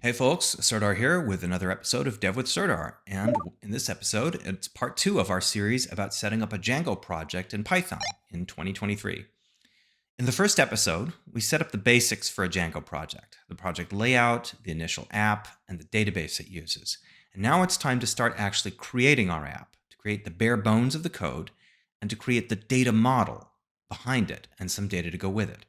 Hey folks, Serdar here with another episode of Dev with Serdar. And in this episode, it's part two of our series about setting up a Django project in Python in 2023. In the first episode, we set up the basics for a Django project, the project layout, the initial app, and the database it uses. And now it's time to start actually creating our app, to create the bare bones of the code, and to create the data model behind it and some data to go with it.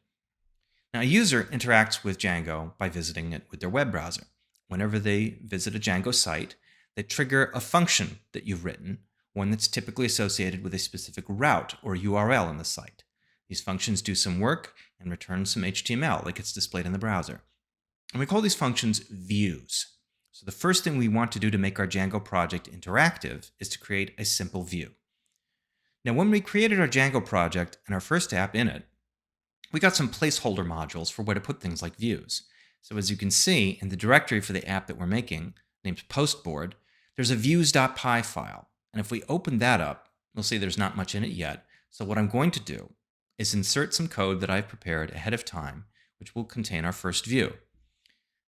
Now, a user interacts with Django by visiting it with their web browser. Whenever they visit a Django site, they trigger a function that you've written, one that's typically associated with a specific route or URL in the site. These functions do some work and return some HTML that gets displayed in the browser. And we call these functions views. So the first thing we want to do to make our Django project interactive is to create a simple view. Now, when we created our Django project and our first app in it, we got some placeholder modules for where to put things like views. So as you can see in the directory for the app that we're making, named postboard, there's a views.py file. And if we open that up, you'll see there's not much in it yet. So what I'm going to do is insert some code that I've prepared ahead of time, which will contain our first view. And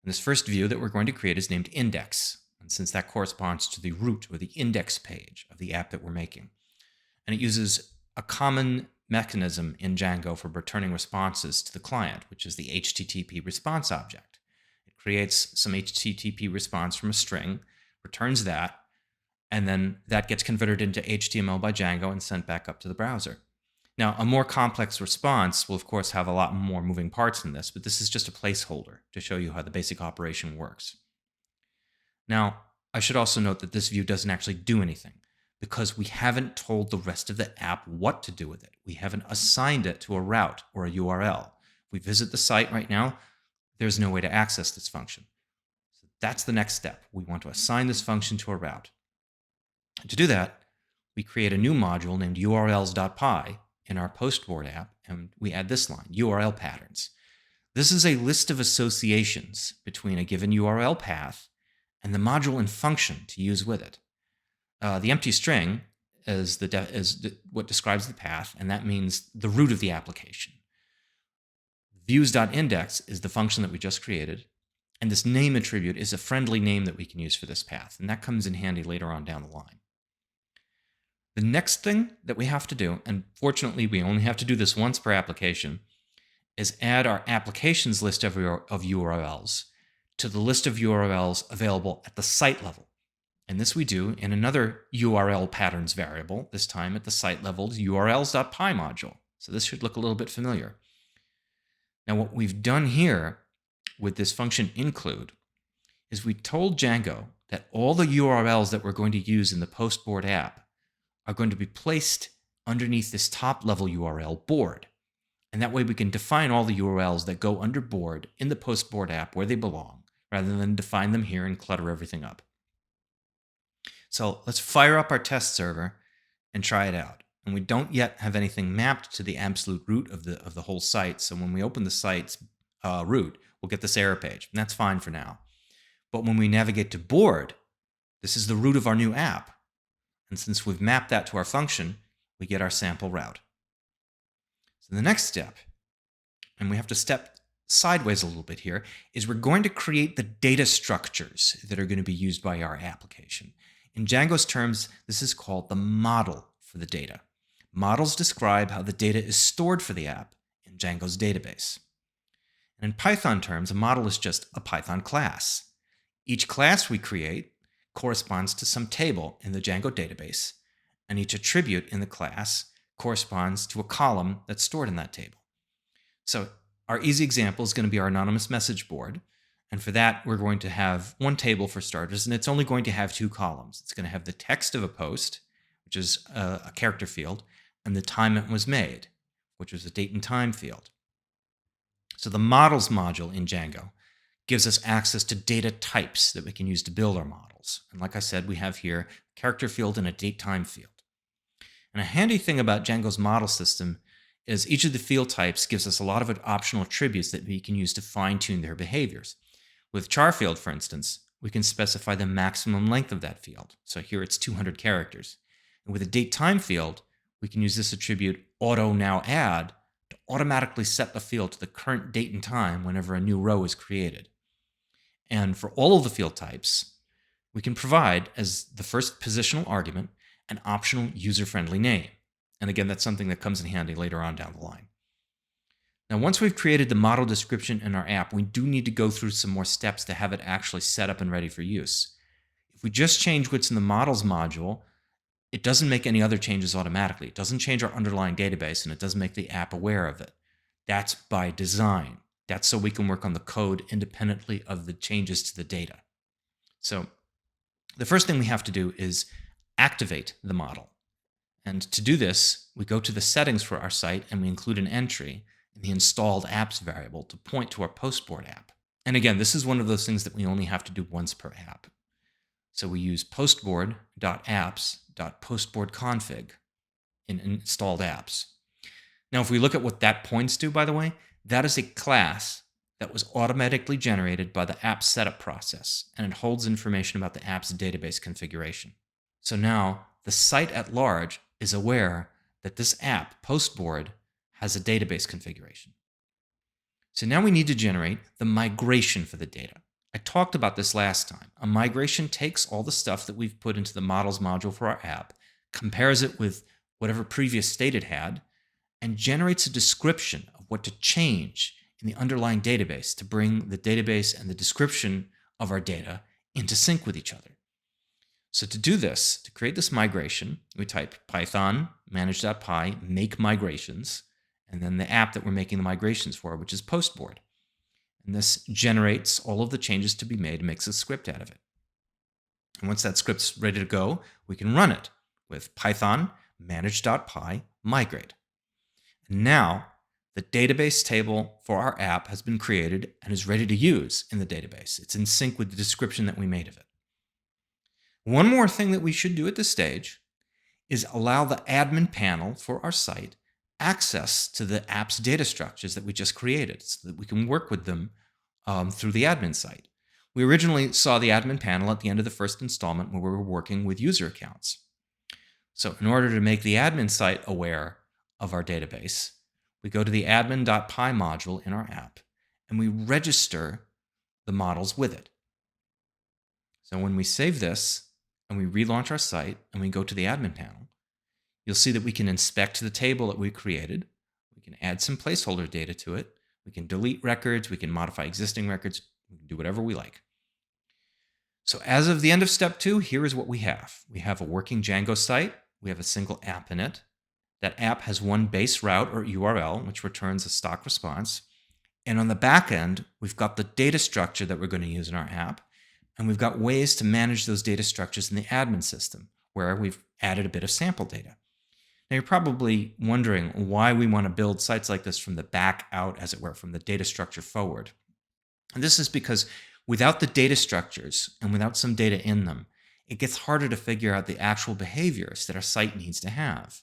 this first view that we're going to create is named index. And since that corresponds to the root or the index page of the app that we're making. And it uses a common mechanism in Django for returning responses to the client, which is the HTTP response object. It creates some HTTP response from a string, returns that, and then that gets converted into HTML by Django and sent back up to the browser. Now, a more complex response will, of course, have a lot more moving parts in this, but this is just a placeholder to show you how the basic operation works. Now, I should also note that this view doesn't actually do anything, because we haven't told the rest of the app what to do with it. We haven't assigned it to a route or a URL. If we visit the site right now, there's no way to access this function. So that's the next step. We want to assign this function to a route. And to do that, we create a new module named urls.py in our postboard app, and we add this line, URL patterns. This is a list of associations between a given URL path and the module and function to use with it. The empty string is what describes the path, and that means the root of the application. Views.index is the function that we just created, and this name attribute is a friendly name that we can use for this path, and that comes in handy later on down the line. The next thing that we have to do, and fortunately we only have to do this once per application, is add our applications list of URLs to the list of URLs available at the site level. And this we do in another URL patterns variable, this time at the site level urls.py module. So this should look a little bit familiar. Now what we've done here with this function include is we told Django that all the URLs that we're going to use in the postboard app are going to be placed underneath this top level URL board. And that way we can define all the URLs that go under board in the postboard app where they belong, rather than define them here and clutter everything up. So let's fire up our test server and try it out. And we don't yet have anything mapped to the absolute root of the whole site. So when we open the site's root, we'll get this error page. And that's fine for now. But when we navigate to board, this is the root of our new app. And since we've mapped that to our function, we get our sample route. So the next step, and we have to step sideways a little bit here, is we're going to create the data structures that are going to be used by our application. In Django's terms, this is called the model for the data. Models describe how the data is stored for the app in Django's database. And in Python terms, a model is just a Python class. Each class we create corresponds to some table in the Django database, and each attribute in the class corresponds to a column that's stored in that table. So our easy example is going to be our anonymous message board. And for that, we're going to have one table for starters, and it's only going to have two columns. It's going to have the text of a post, which is a character field, and the time it was made, which was a date and time field. So the models module in Django gives us access to data types that we can use to build our models. And like I said, we have here a character field and a date time field. And a handy thing about Django's model system is each of the field types gives us a lot of optional attributes that we can use to fine-tune their behaviors. With char field, for instance, we can specify the maximum length of that field. So here it's 200 characters. And with a date time field, we can use this attribute auto now add to automatically set the field to the current date and time whenever a new row is created. And for all of the field types, we can provide as the first positional argument an optional user-friendly name. And again, that's something that comes in handy later on down the line. Now, once we've created the model description in our app, we do need to go through some more steps to have it actually set up and ready for use. If we just change what's in the models module, it doesn't make any other changes automatically. It doesn't change our underlying database, and it doesn't make the app aware of it. That's by design. That's so we can work on the code independently of the changes to the data. So the first thing we have to do is activate the model. And to do this, we go to the settings for our site and we include an entry in the installed apps variable to point to our postboard app. And again, this is one of those things that we only have to do once per app. So we use postboard.apps.postboardconfig in installed apps. Now, if we look at what that points to, by the way, that is a class that was automatically generated by the app setup process, and it holds information about the app's database configuration. So now the site at large is aware that this app, Postboard, has a database configuration. So now we need to generate the migration for the data. I talked about this last time. A migration takes all the stuff that we've put into the models module for our app, compares it with whatever previous state it had, and generates a description of what to change in the underlying database to bring the database and the description of our data into sync with each other. So to do this, to create this migration, we type Python manage.py make migrations, and then the app that we're making the migrations for, which is Postboard. And this generates all of the changes to be made and makes a script out of it. And once that script's ready to go, we can run it with Python manage.py migrate. And now the database table for our app has been created and is ready to use in the database. It's in sync with the description that we made of it. One more thing that we should do at this stage is allow the admin panel for our site access to the app's data structures that we just created so that we can work with them through the admin site. We originally saw the admin panel at the end of the first installment where we were working with user accounts. So in order to make the admin site aware of our database, we go to the admin.py module in our app and we register the models with it. So when we save this and we relaunch our site and we go to the admin panel, you'll see that we can inspect the table that we created. We can add some placeholder data to it. We can delete records. We can modify existing records. We can do whatever we like. So as of the end of step 2, here is what we have. We have a working Django site. We have a single app in it. That app has one base route or URL, which returns a stock response. And on the back end, we've got the data structure that we're going to use in our app. And we've got ways to manage those data structures in the admin system, where we've added a bit of sample data. Now, you're probably wondering why we want to build sites like this from the back out, as it were, from the data structure forward. And this is because without the data structures and without some data in them, it gets harder to figure out the actual behaviors that our site needs to have.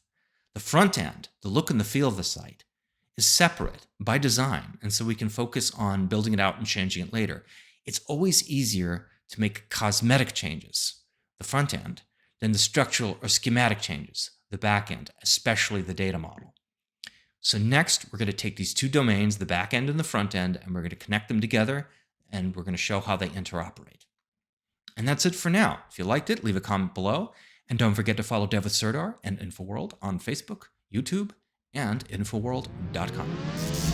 The front end, the look and the feel of the site, is separate by design, and so we can focus on building it out and changing it later. It's always easier to make cosmetic changes, the front end, than the structural or schematic changes, the back end, especially the data model. So next, we're going to take these two domains, the back end and the front end, and we're going to connect them together, and we're going to show how they interoperate. And that's it for now. If you liked it, leave a comment below, and don't forget to follow Dev with Serdar and InfoWorld on Facebook, YouTube, and Infoworld.com.